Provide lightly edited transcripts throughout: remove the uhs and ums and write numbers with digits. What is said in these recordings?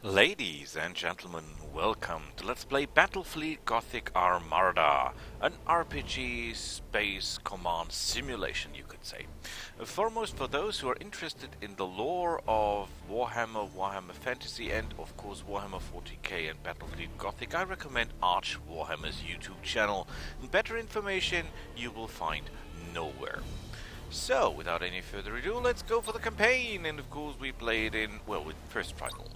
Ladies and gentlemen, welcome to Let's Play Battlefleet Gothic Armada, an RPG space command simulation, you could say. Foremost, for those who are interested in the lore of Warhammer, Warhammer Fantasy, and of course Warhammer 40k and Battlefleet Gothic, I recommend Arch Warhammer's YouTube channel. Better information you will find nowhere. So, without any further ado, let's go for the campaign, and of course we play it in, well, with first Primal.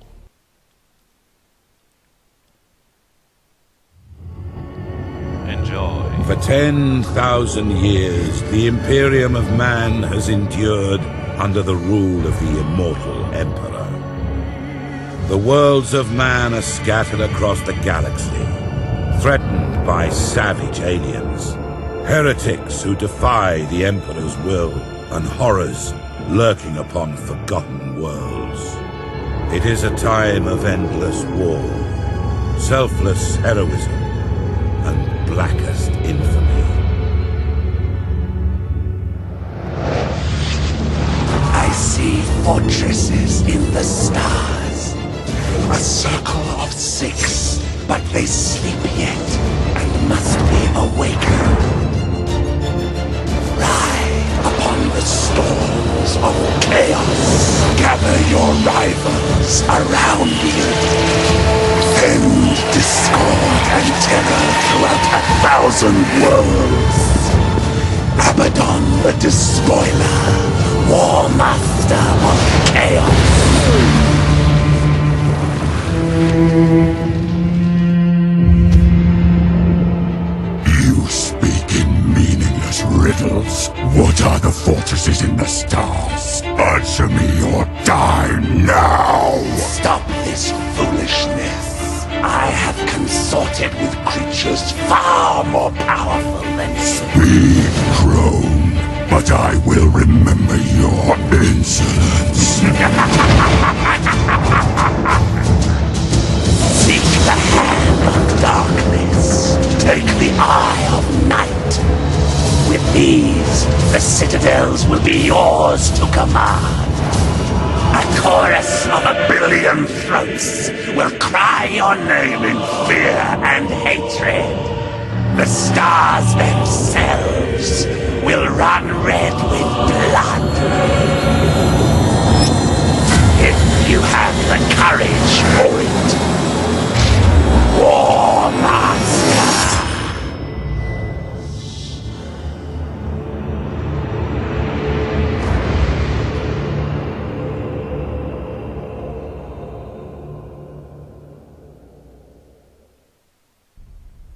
Enjoy. For 10,000 years, the Imperium of Man has endured under the rule of the immortal Emperor. The worlds of man are scattered across the galaxy, threatened by savage aliens, heretics who defy the Emperor's will, and horrors lurking upon forgotten worlds. It is a time of endless war, selfless heroism, and blackest infamy. I see fortresses in the stars. A circle of 6, but they sleep yet and must be awakened. Ride upon the storms of chaos. Gather your rivals around you. Send discord and terror throughout 1,000 worlds. Abaddon the Despoiler, War Master of Chaos. You speak in meaningless riddles. What are the fortresses in the stars? Answer me or die now! Stop this foolishness. I have consorted with creatures far more powerful than you. Speak, crone, but I will remember your insolence. Seek the hand of darkness. Take the eye of night. With these, the citadels will be yours to command. A chorus of 1,000,000,000 throats will cry your name in fear and hatred. The stars themselves will run red with blood. If you have the courage for it. War Master.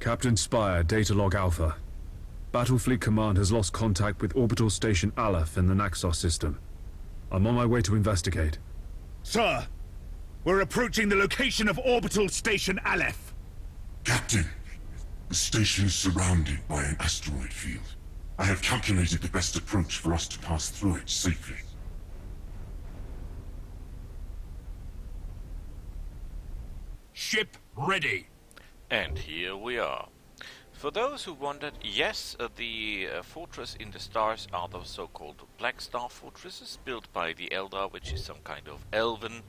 Captain Spire, Data Log Alpha. Battlefleet Command has lost contact with Orbital Station Aleph in the Naxos system. I'm on my way to investigate. Sir, we're approaching the location of Orbital Station Aleph. Captain, the station is surrounded by an asteroid field. I have calculated the best approach for us to pass through it safely. Ship ready. And here we are. For those who wondered, yes, the fortress in the stars are the so-called Black Star fortresses built by the Eldar, which is some kind of elven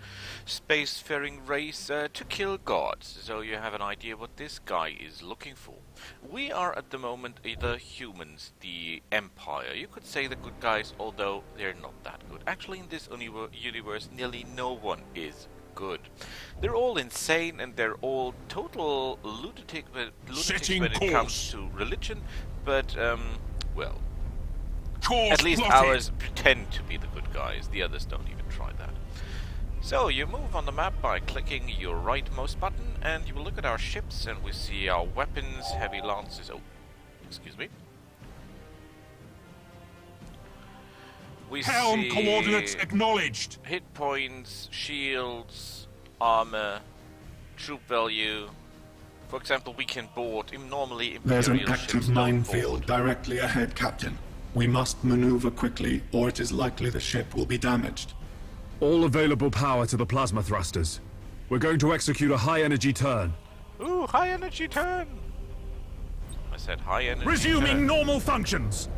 spacefaring race to kill gods. So you have an idea what this guy is looking for. We are at the moment the humans, the Empire. You could say the good guys, although they're not that good. Actually, in this universe, nearly no one is good. They're all insane and they're all total lunatics when it comes to religion, but well, at least ours pretend to be the good guys. The others don't even try that. So you move on the map by clicking your rightmost button and you will look at our ships and we see our weapons, heavy lances, oh, excuse me. We Helm see coordinates acknowledged. hit points, shields, armor, troop value. For example, we can board normally There's an Imperial ships active don't minefield board. directly ahead, Captain. We must maneuver quickly, or it is likely the ship will be damaged. All available power to the plasma thrusters. We're going to execute a high-energy turn. Ooh, high energy turn! I said high energy Resuming turn. normal functions.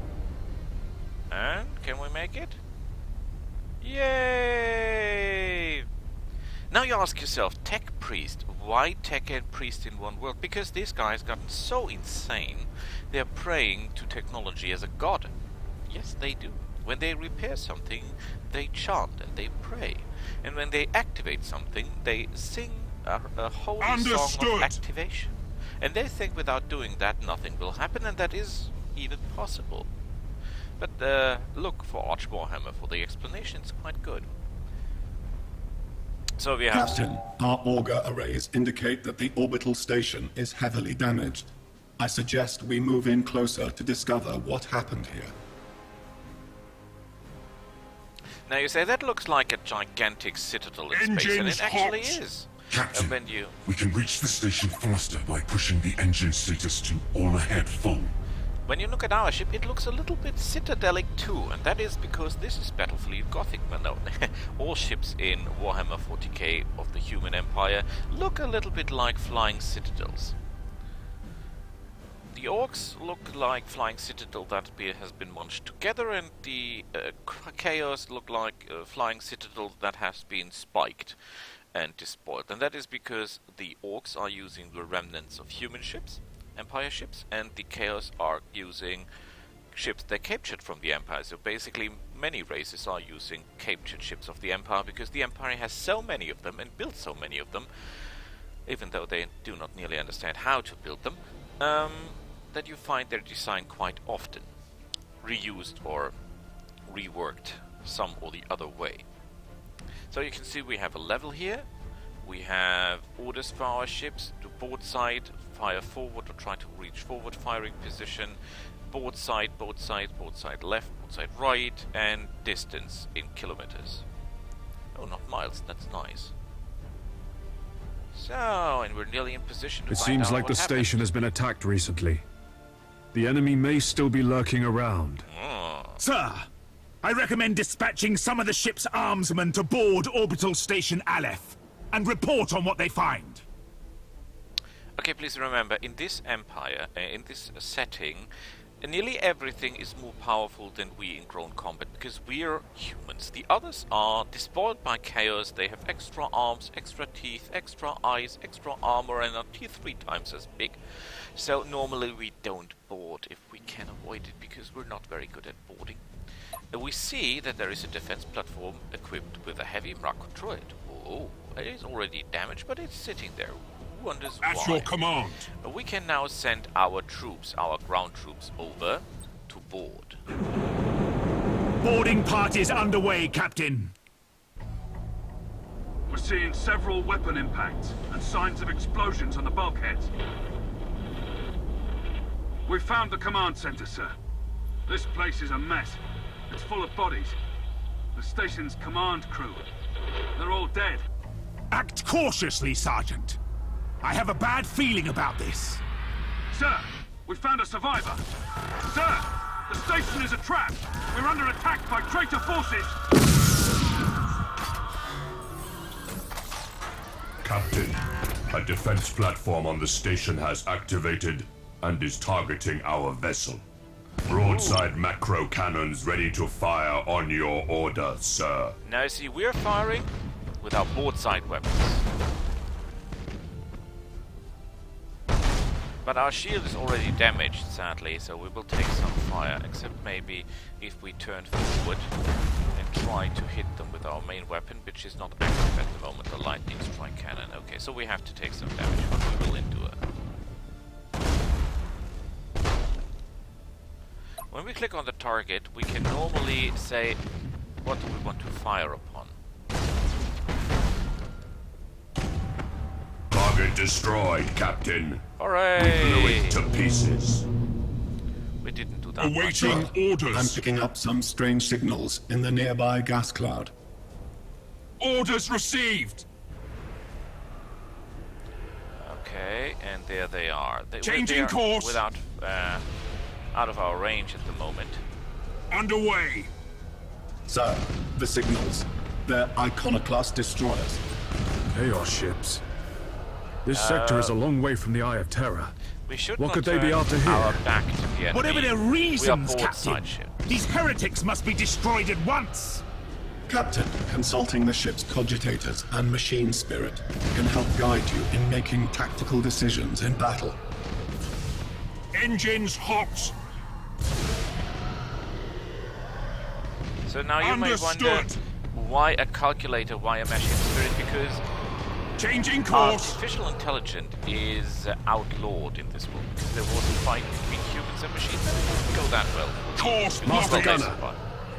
And can we make it? Yay! Now you ask yourself, Tech Priest. Why Tech and Priest in one world? Because these guys gotten so insane, they're praying to technology as a god. Yes, they do. When they repair something, they chant and they pray. And when they activate something, they sing a holy song of activation. And they think without doing that, nothing will happen, and that is even possible. But look for Arch Warhammer for the explanation, it's quite good. So we have... Captain, our auger arrays indicate that the orbital station is heavily damaged. I suggest we move in closer to discover what happened here. Now you say that looks like a gigantic citadel in space, and it actually is. Captain, when you... we can reach the station faster by pushing the engine status to all ahead full. When you look at our ship, it looks a little bit citadelic too, and that is because this is Battlefleet Gothic. Well, no, all ships in Warhammer 40k of the Human Empire look a little bit like flying citadels. The orcs look like flying citadel that has been munched together, and the chaos look like flying citadel that has been spiked and despoiled. And that is because the orcs are using the remnants of human ships, Empire ships, and the Chaos are using ships they captured from the Empire. So basically many races are using captured ships of the Empire because the Empire has so many of them and built so many of them, even though they do not nearly understand how to build them, that you find their design quite often reused or reworked some or the other way. So you can see we have a level here. We have orders for our ships to board side, fire forward or try to reach forward firing position, board side, board side, board side left, board side right, and distance in kilometers. Oh, not miles, that's nice. So, and we're nearly in position to It find seems out like what the happened. station has been attacked recently. The enemy may still be lurking around. Sir, I recommend dispatching some of the ship's armsmen to board Orbital Station Aleph and report on what they find. Okay, please remember, in this empire, in this setting, nearly everything is more powerful than we in grown combat, because we're humans. The others are despoiled by chaos, they have extra arms, extra teeth, extra eyes, extra armor, and are teeth 3 times as big. So normally we don't board if we can avoid it, because we're not very good at boarding. We see that there is a defense platform equipped with a heavy Mraco droid. Oh, it is already damaged, but it's sitting there. Who wonders why? At your command. We can now send our troops, our ground troops, over to board. Boarding parties underway, Captain. We're seeing several weapon impacts and signs of explosions on the bulkheads. We've found the command center, sir. This place is a mess. It's full of bodies. The station's command crew. They're all dead. Act cautiously, Sergeant. I have a bad feeling about this. Sir, we found a survivor. Sir, the station is a trap. We're under attack by traitor forces. Captain, a defense platform on the station has activated and is targeting our vessel. Broadside macro cannons ready to fire on your order, sir. Now see, we're firing with our broadside weapons. But our shield is already damaged, sadly, so we will take some fire, except maybe if we turn forward and try to hit them with our main weapon, which is not active at the moment, the lightning strike cannon. Okay, so we have to take some damage, but we will endure. When we click on the target, we can normally say what do we want to fire upon. Target destroyed, Captain. Hooray! We blew it to pieces. We didn't do that. Awaiting much. orders. I'm picking up some strange signals in the nearby gas cloud. Orders received. Okay, and there they are. Changing they're course. Without, out of our range at the moment. Underway. Sir, the signals. They're iconoclast destroyers. Chaos ships. This sector is a long way from the Eye of Terror. We should What not could they be turn after here? our back to the enemy. Whatever their We are reasons, broadside Captain, ships. these heretics must be destroyed at once. Captain, consulting the ship's cogitators and machine spirit can help guide you in making tactical decisions in battle. Engines hot! So now you may wonder why a calculator, why a machine spirit, because changing course! artificial intelligence is outlawed in this world. Because there was a fight between humans and machines and it didn't go that well. Course, Master Well, Gunner. fun.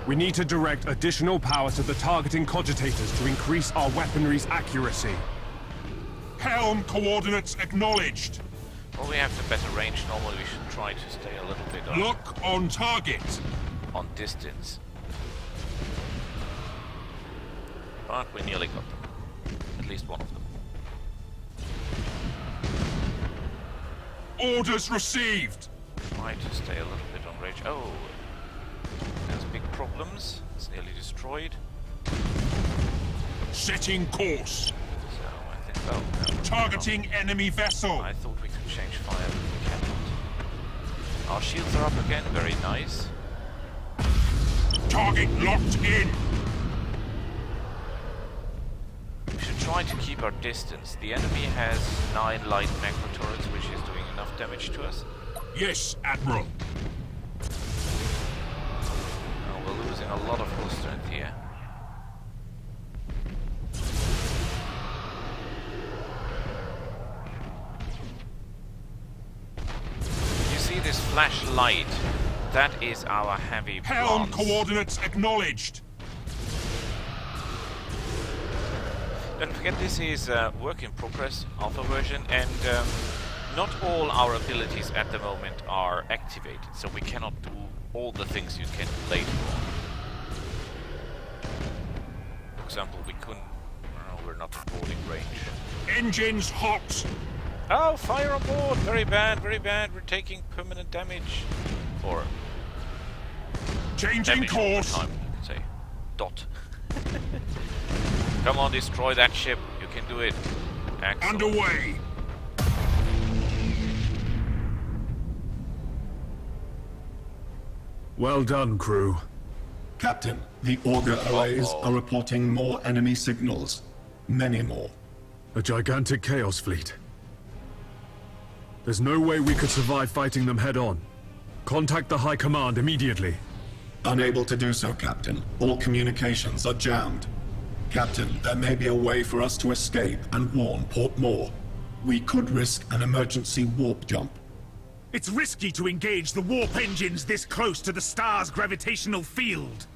We need to direct additional power to the targeting cogitators to increase our weaponry's accuracy. Helm coordinates acknowledged. Well, we have the better range. Normally we should try to stay a little bit On target. on distance. But we nearly got them. At least one of them. Orders received. Try to stay a little bit on range. Oh, there's big problems. It's nearly destroyed. Setting course. So I think, oh, no, Targeting enemy vessel. I thought we could change fire, but we cannot. Our shields are up again, very nice. Target locked in. We should try to keep our distance. The enemy has 9 light macro turrets, which is doing enough damage to us. Yes, Admiral. Oh, we're losing a lot of hull strength here. You see this flashlight? That is our heavy Helm bronze. coordinates acknowledged. Don't forget, this is work in progress, alpha version, and not all our abilities at the moment are activated, so we cannot do all the things you can do later on. For example, we couldn't... we're not in boarding range. Engines hot. Oh, fire on board! Very bad, very bad. We're taking permanent damage. Or... Changing damage all the course. time, you can say. Dot. Come on, destroy that ship. You can do it. Excellent. Underway. Well done, crew. Captain, the auger arrays are reporting more enemy signals. Many more. A gigantic Chaos fleet. There's no way we could survive fighting them head-on. Contact the High Command immediately. Unable to do so, Captain. All communications are jammed. Captain, there may be a way for us to escape and warn Port Moore. We could risk an emergency warp jump. It's risky to engage the warp engines this close to the star's gravitational field.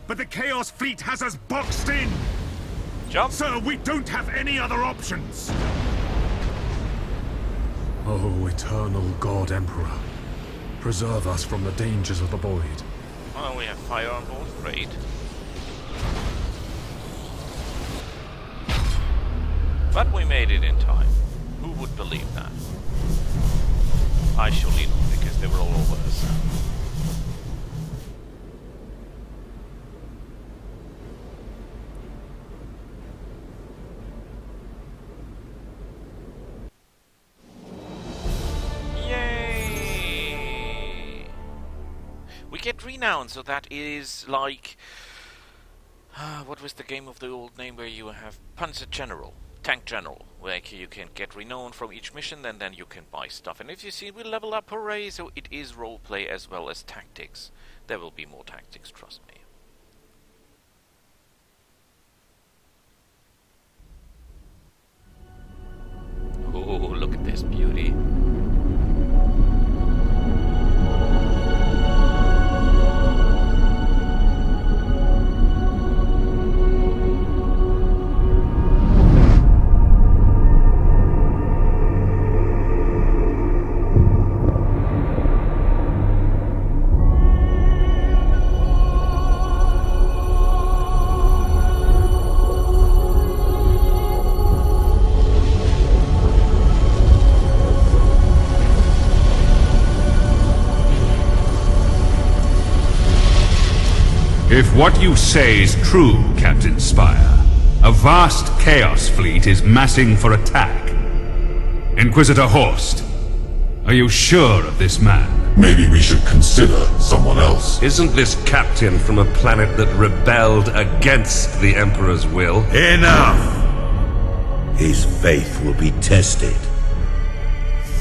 But the Chaos Fleet has us boxed in. Jump! Sir, we don't have any other options. Oh, eternal God Emperor. Preserve us from the dangers of the void. Well, we have fire on board. Great. But we made it in time. Who would believe that? I surely not, because they were all over us. Yay! We get renown, so that is like... what was the game of the old name where you have Panzer General? Tank General, where you can get renown from each mission and then you can buy stuff. And if you see, we level up, hooray! So it is roleplay as well as tactics. There will be more tactics, trust me. Oh, look at this beauty. If what you say is true, Captain Spire, a vast Chaos fleet is massing for attack. Inquisitor Horst, Are you sure of this man? Maybe we should consider someone else. Isn't this captain from a planet that rebelled against the Emperor's will? Enough! His faith will be tested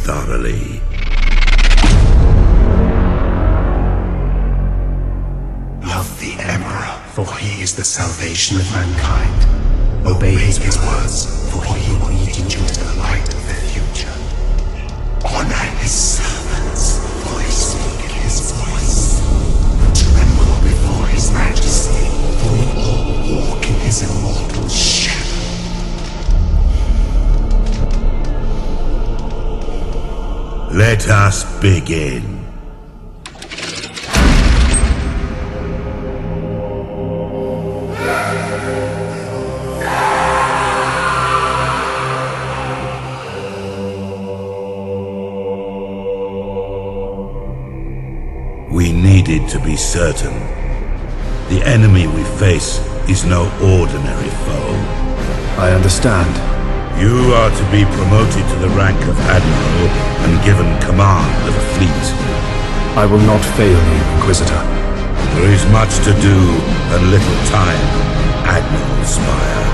thoroughly. Love the Emperor, for he is the salvation of mankind. Obey his words, for he will lead you into the light of the future. Honor his servants, for they speak his voice. Tremble before his majesty, for we all walk in his immortal shadow. Let us begin. We needed to be certain. The enemy we face is no ordinary foe. I understand. You are to be promoted to the rank of Admiral and given command of a fleet. I will not fail you, Inquisitor. There is much to do and little time, Admiral Spire.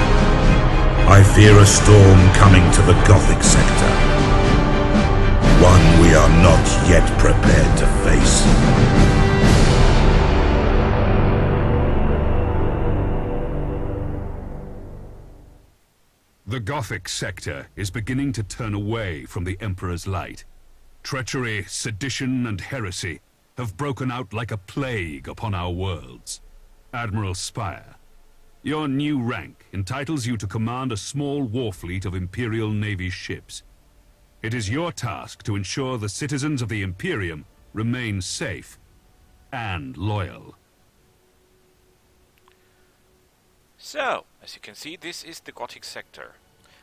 I fear a storm coming to the Gothic sector. One we are not yet prepared to face. The Gothic sector is beginning to turn away from the Emperor's light. Treachery, sedition, and heresy have broken out like a plague upon our worlds. Admiral Spire, your new rank entitles you to command a small war fleet of Imperial Navy ships. It is your task to ensure the citizens of the Imperium remain safe and loyal. So, as you can see, this is the Gothic sector.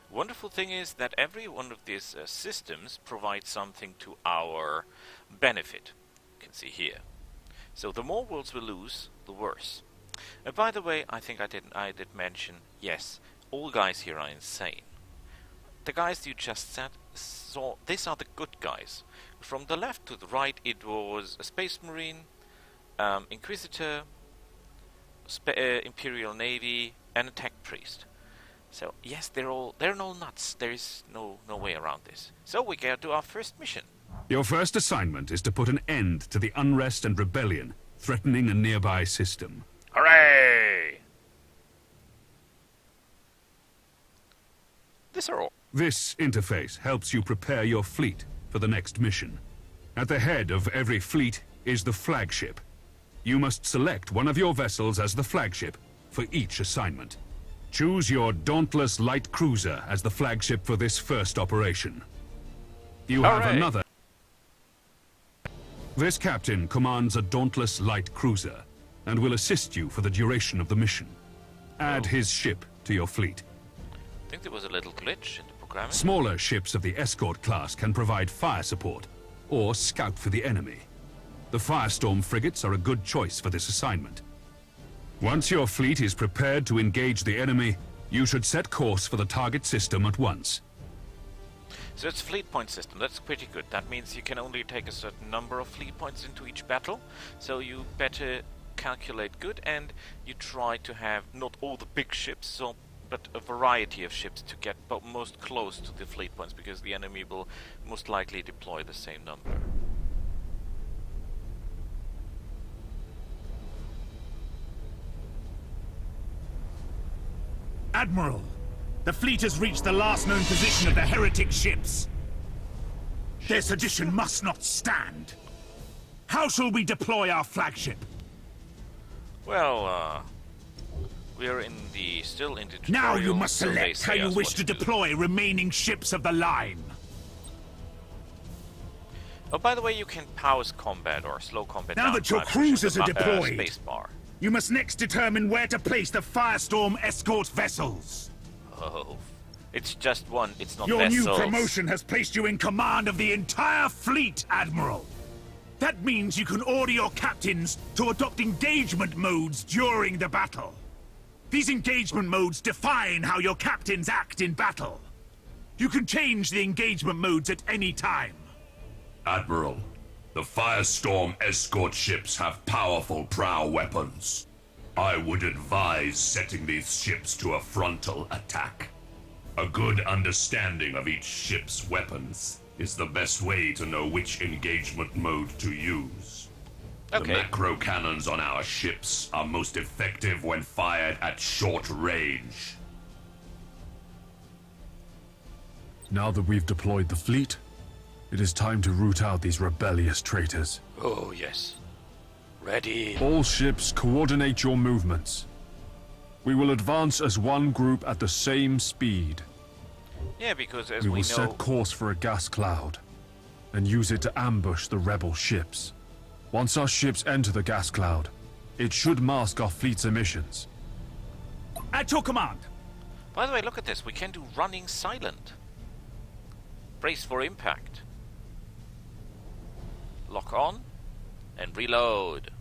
Wonderful thing is that every one of these systems provides something to our benefit. You can see here. So the more worlds we lose, the worse. By the way, I think I did mention, yes, all guys here are insane. The guys you just said, so these are the good guys. From the left to the right, it was a Space Marine, Inquisitor, Imperial Navy, and a Tech Priest. So yes, they're all nuts. There is no way around this. So we get to our first mission. Your first assignment is to put an end to the unrest and rebellion threatening a nearby system. Hooray! This are all. This interface helps you prepare your fleet for the next mission. At the head of every fleet is the flagship. You must select one of your vessels as the flagship for each assignment. Choose your Dauntless Light Cruiser as the flagship for this first operation. You have another. This captain commands a Dauntless Light Cruiser and will assist you for the duration of the mission. Add his ship to your fleet. I think there was a little glitch in the programming. Smaller ships of the escort class can provide fire support or scout for the enemy. The Firestorm frigates are a good choice for this assignment. Once your fleet is prepared to engage the enemy, you should set course for the target system at once. So it's a fleet point system. That's pretty good. That means you can only take a certain number of fleet points into each battle. So you better calculate good, and you try to have not all the big ships, but a variety of ships to get most close to the fleet points, because the enemy will most likely deploy the same number. Admiral, the fleet has reached the last known position of the heretic ships. Their sedition must not stand. How shall we deploy our flagship? Well, we're still in the tutorial. Now you must so select how you wish to deploy remaining ships of the line. Oh, by the way, you can pause combat or slow combat. Now that your cruisers are deployed, spacebar. You must next determine where to place the Firestorm escort vessels. Oh, it's just one. It's not Your vessels. new promotion has placed you in command of the entire fleet, Admiral. That means you can order your captains to adopt engagement modes during the battle. These engagement modes define how your captains act in battle. You can change the engagement modes at any time. Admiral, the Firestorm escort ships have powerful prow weapons. I would advise setting these ships to a frontal attack. A good understanding of each ship's weapons is the best way to know which engagement mode to use. The macro cannons on our ships are most effective when fired at short range. Now that we've deployed the fleet, it is time to root out these rebellious traitors. Oh, yes. Ready. All ships, coordinate your movements. We will advance as one group at the same speed. Yeah, because as We we will know... set course for a gas cloud and use it to ambush the rebel ships. Once our ships enter the gas cloud, it should mask our fleet's emissions. At your command. By the way, look at this. We can do running silent. Brace for impact. Lock on and reload.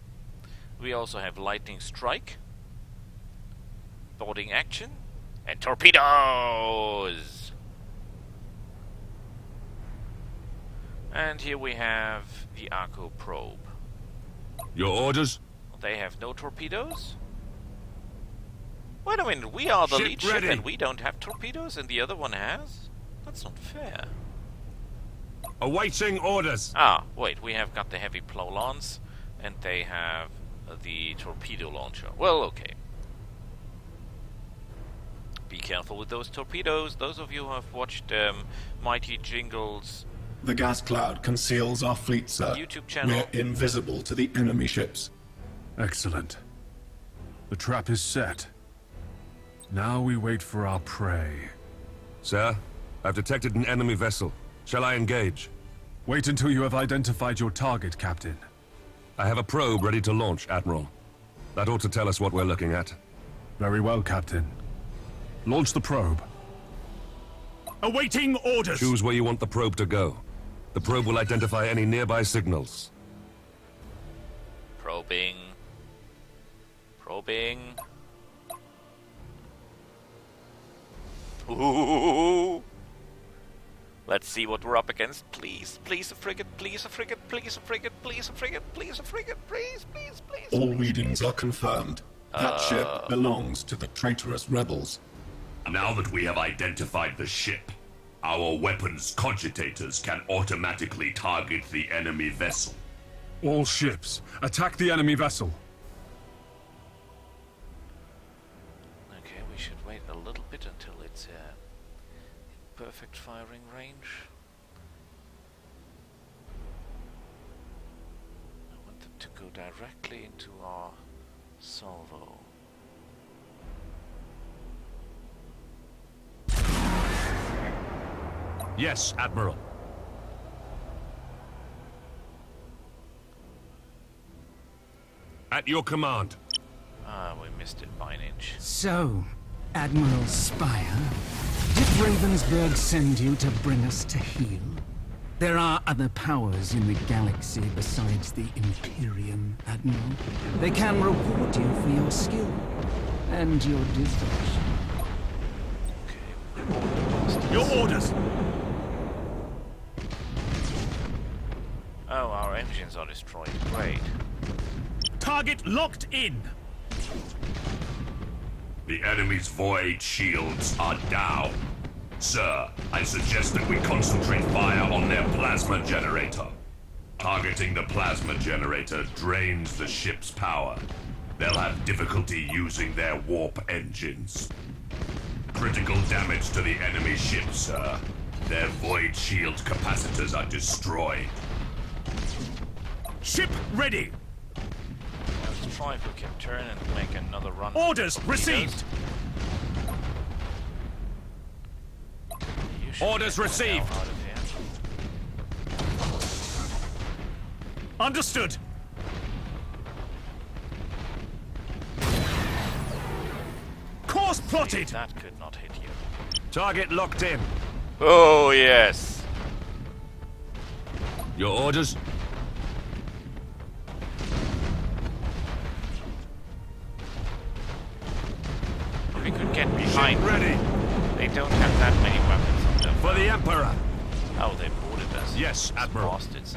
We also have lightning strike, boarding action, and torpedoes. And here we have the Arco probe. Your orders? They have no torpedoes? Wait a minute, we are the Ship lead ship ready. and we don't have torpedoes and the other one has? That's not fair. Awaiting orders. Ah, wait, we have got the heavy plow lance and they have the torpedo launcher. Well, okay. Be careful with those torpedoes. Those of you who have watched Mighty Jingle's The gas cloud conceals our fleet, sir. YouTube channel. We're invisible to the enemy ships. Excellent. The trap is set. Now we wait for our prey. Sir, I've detected an enemy vessel. Shall I engage? Wait until you have identified your target, Captain. I have a probe ready to launch, Admiral. That ought to tell us what we're looking at. Very well, Captain. Launch the probe. Awaiting orders. Choose where you want the probe to go. The probe will identify any nearby signals. Probing. Probing. Ooh. Let's see what we're up against. Please, please a frigate, please a frigate, please a frigate, please a frigate, please a frigate, please, please, please. All readings are confirmed. That ship belongs to the traitorous rebels. Now that we have identified the ship, our weapons cogitators can automatically target the enemy vessel. All ships, attack the enemy vessel. Okay, we should wait a little bit until it's in perfect firing range. I want them to go directly into our salvo. Yes, Admiral. At your command. Ah, we missed it by an inch. So, Admiral Spire, did Ravensburg send you to bring us to heel? There are other powers in the galaxy besides the Imperium, Admiral. They can reward you for your skill and your devotion. Your orders. Oh, our engines are destroyed. Great. Target locked in. The enemy's void shields are down. Sir, I suggest that we concentrate fire on their plasma generator. Targeting the plasma generator drains the ship's power. They'll have difficulty using their warp engines. Critical damage to the enemy ship, sir. Their void shield capacitors are destroyed. Ship ready. Let's try if we can turn and make another run. Orders received. Orders received. Understood. Course plotted. That could not hit you. Target locked in. Oh, yes. Your orders? We could get behind. Ready. They don't have that many weapons on them. For the Emperor. Oh, they boarded us. Yes, Admiral. Bastards.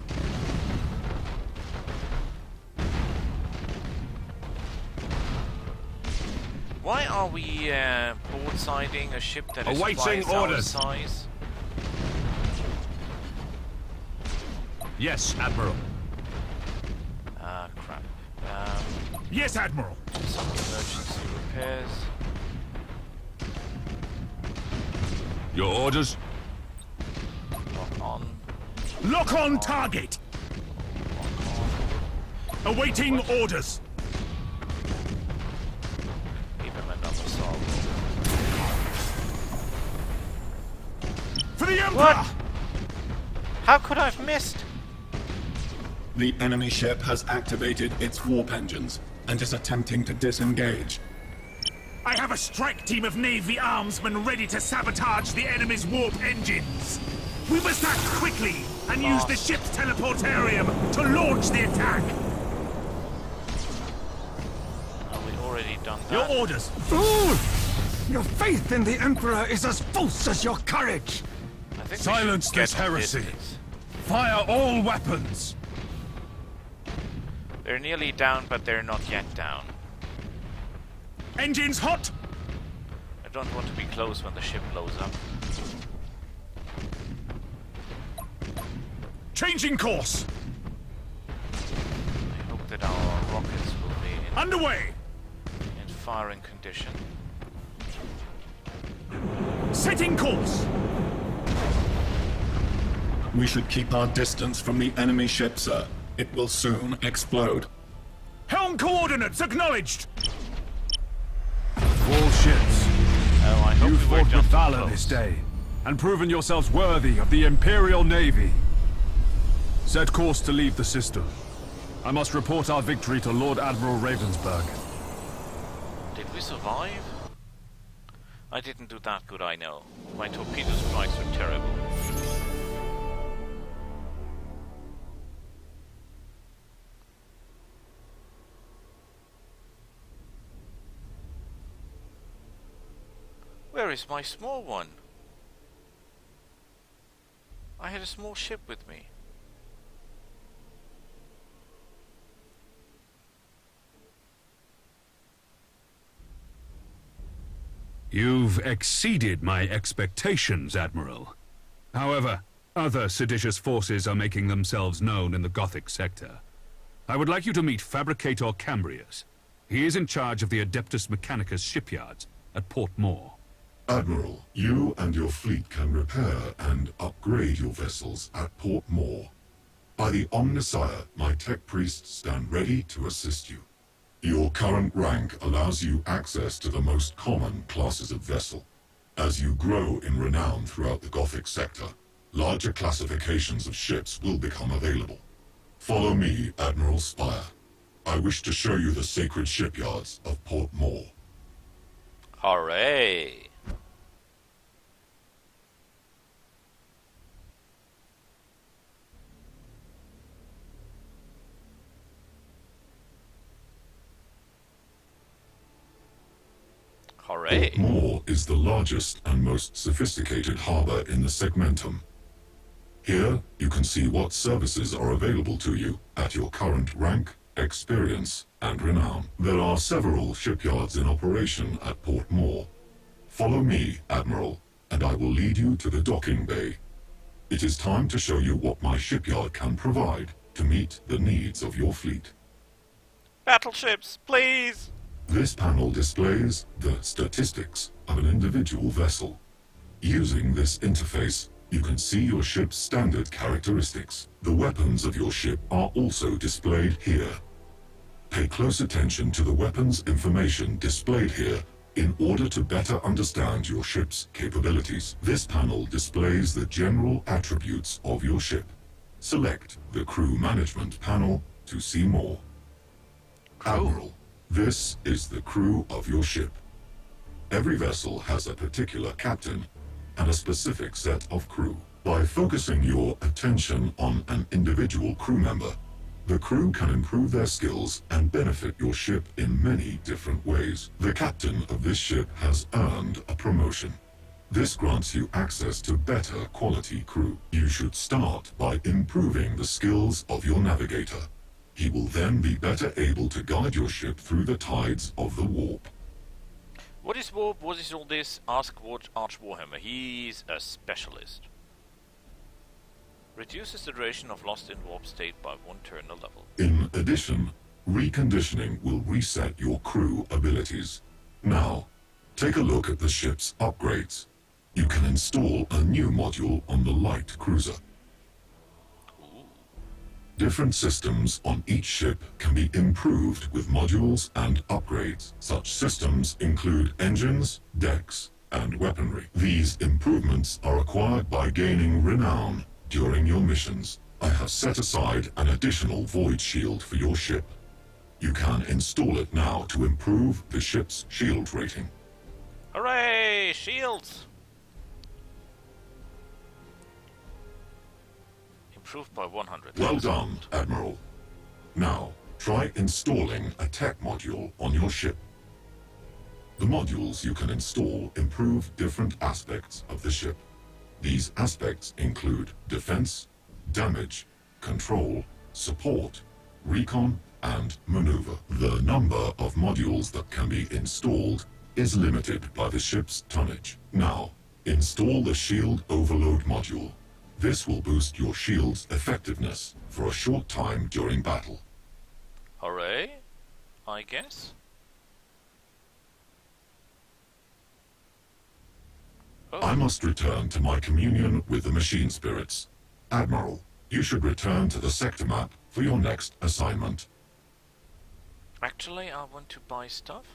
Why are we broadsiding a ship that is Awaiting twice our orders. size? Yes, Admiral. Ah, crap. Yes, Admiral. Some emergency repairs. Your orders? Lock on. Lock on target. Awaiting orders. Give him another salvo. For the Emperor! What? How could I have missed? The enemy ship has activated its warp engines and is attempting to disengage. I have a strike team of Navy armsmen ready to sabotage the enemy's warp engines. We must act quickly and use the ship's teleportarium to launch the attack. Have we already done Your that? orders. Fool! Your faith in the Emperor is as false as your courage. I think we Silence should get this on heresy. business. Fire all weapons! They're nearly down, but they're not yet down. Engines hot. I don't want to be close when the ship blows up. Changing course. I hope that our rockets will be Underway. in firing condition. Setting course. We should keep our distance from the enemy ship, sir. It will soon explode. Helm coordinates acknowledged. All ships, Oh, I hope you we were fought with just valor close. this day, and proven yourselves worthy of the Imperial Navy. Set course to leave the system. I must report our victory to Lord Admiral Ravensburg. Did we survive? I didn't do that good, I know. My torpedo strikes were terrible. Where is my small one? I had a small ship with me. You've exceeded my expectations, Admiral. However, other seditious forces are making themselves known in the Gothic sector. I would like you to meet Fabricator Cambrius. He is in charge of the Adeptus Mechanicus shipyards at Port Moore. Admiral, you and your fleet can repair and upgrade your vessels at Port Moore. By the Omnissiah, my tech priests stand ready to assist you. Your current rank allows you access to the most common classes of vessel. As you grow in renown throughout the Gothic sector, larger classifications of ships will become available. Follow me, Admiral Spire. I wish to show you the sacred shipyards of Port Moore. Hooray! Hooray! Port Moore is the largest and most sophisticated harbor in the Segmentum. Here, you can see what services are available to you at your current rank, experience, and renown. There are several shipyards in operation at Port Moore. Follow me, Admiral, and I will lead you to the docking bay. It is time to show you what my shipyard can provide to meet the needs of your fleet. Battleships, please! This panel displays the statistics of an individual vessel. Using this interface, you can see your ship's standard characteristics. The weapons of your ship are also displayed here. Pay close attention to the weapons information displayed here in order to better understand your ship's capabilities. This panel displays the general attributes of your ship. Select the Crew Management panel to see more. Admiral, this is the crew of your ship. Every vessel has a particular captain and a specific set of crew. By focusing your attention on an individual crew member, the crew can improve their skills and benefit your ship in many different ways. The captain of this ship has earned a promotion. This grants you access to better quality crew. You should start by improving the skills of your navigator. He will then be better able to guide your ship through the tides of the warp. What is warp? What is all this? Ask Arch Warhammer. He's a specialist. Reduces the duration of lost in warp state by 1 turn a level. In addition, reconditioning will reset your crew abilities. Now, take a look at the ship's upgrades. You can install a new module on the light cruiser. Different systems on each ship can be improved with modules and upgrades. Such systems include engines, decks, and weaponry. These improvements are acquired by gaining renown during your missions. I have set aside an additional void shield for your ship. You can install it now to improve the ship's shield rating. Hooray! Shields! Improved by 100. Well done, Admiral. Now, try installing a tech module on your ship. The modules you can install improve different aspects of the ship. These aspects include defense, damage, control, support, recon, and maneuver. The number of modules that can be installed is limited by the ship's tonnage. Now, install the Shield Overload module. This will boost your shield's effectiveness for a short time during battle. Hooray, I guess. Oh. I must return to my communion with the machine spirits. Admiral, you should return to the sector map for your next assignment. Actually, I want to buy stuff.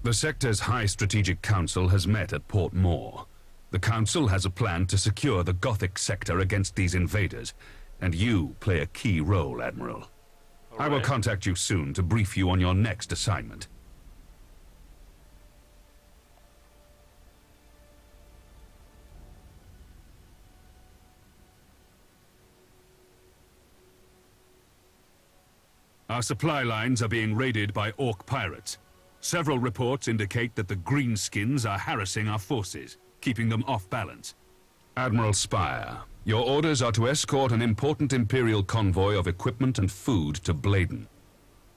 The sector's High Strategic Council has met at Port Moore. The Council has a plan to secure the Gothic sector against these invaders, and you play a key role, Admiral. I will contact you soon to brief you on your next assignment. Our supply lines are being raided by Orc pirates. Several reports indicate that the Greenskins are harassing our forces, keeping them off balance. Admiral Spire, your orders are to escort an important Imperial convoy of equipment and food to Bladen.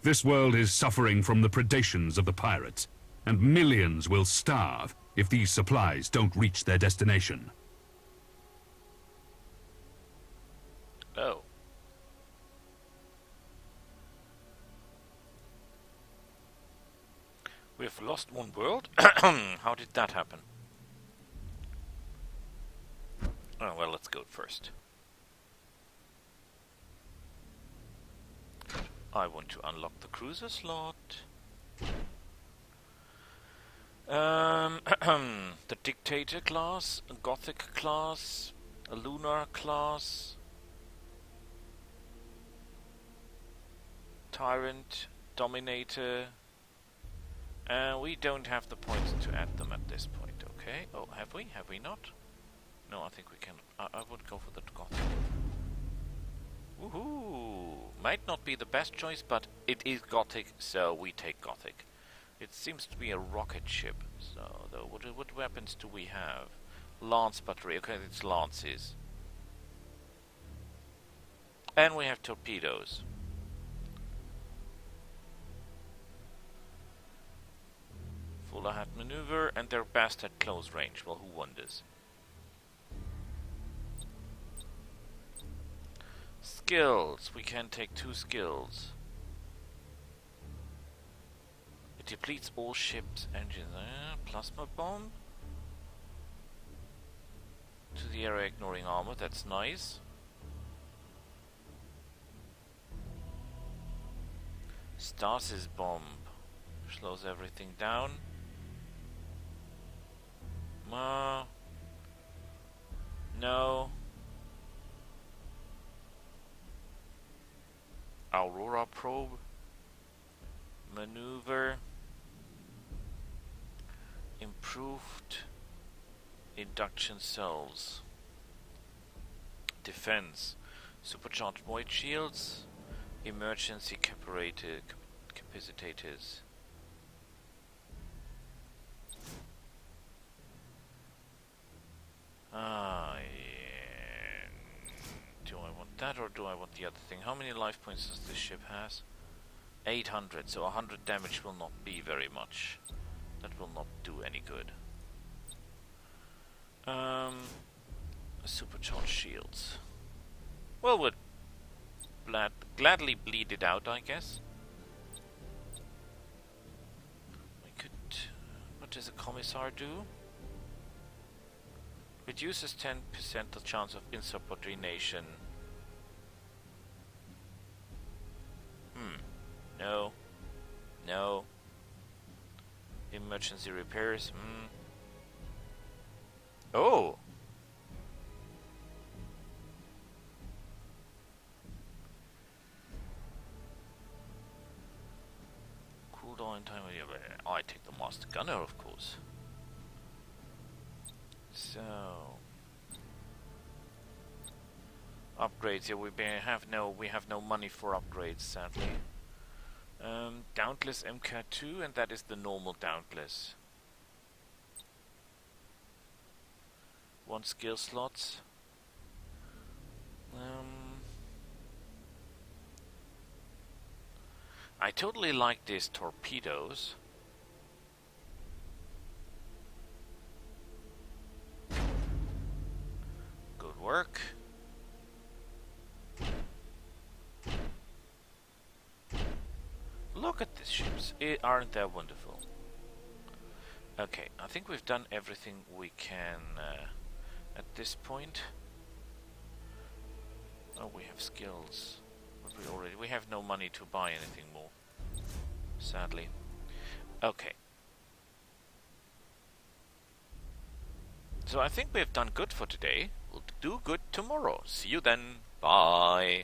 This world is suffering from the predations of the pirates, and millions will starve if these supplies don't reach their destination. Oh. We've lost one world? How did that happen? Oh, well, let's go first. I want to unlock the cruiser slot. The Dictator class, a Gothic class, a Lunar class, Tyrant, Dominator. We don't have the points to add them at this point, okay? Oh, have we? Have we not? No, I think we can. I would go for the Gothic. Woohoo! Might not be the best choice, but it is Gothic, so we take Gothic. It seems to be a rocket ship, so though, what weapons do we have? Lance battery, okay, it's lances. And we have torpedoes. Full ahead maneuver, and they're best at close range. Well, who wonders? Skills. We can take 2 skills. It depletes all ships' engines. Plasma bomb. To the area ignoring armor. That's nice. Stasis bomb. Slows everything down. No. Aurora probe. Maneuver. Improved induction cells. Defense. Supercharged void shields. Emergency capacitors. Ah, yeah. Do I want that or do I want the other thing? How many life points does this ship has? 800, so 100 damage will not be very much. That will not do any good. Supercharged shields. Well, we'd gladly bleed it out, I guess. We could... What does a commissar do? Reduces 10% the chance of insubordination. No. No. Emergency repairs. Oh! Cooldown time. Oh, I take the Master Gunner, of course. So... Upgrades. Yeah, we have no money for upgrades, sadly. Dauntless MK2, and that is the normal Dauntless. 1 skill slots. I totally like these torpedoes. Good work. Look at these ships. Aren't they wonderful? Okay, I think we've done everything we can at this point. Oh, we have skills. But we have no money to buy anything more. Sadly. Okay. So I think we have done good for today. We'll do good tomorrow. See you then. Bye.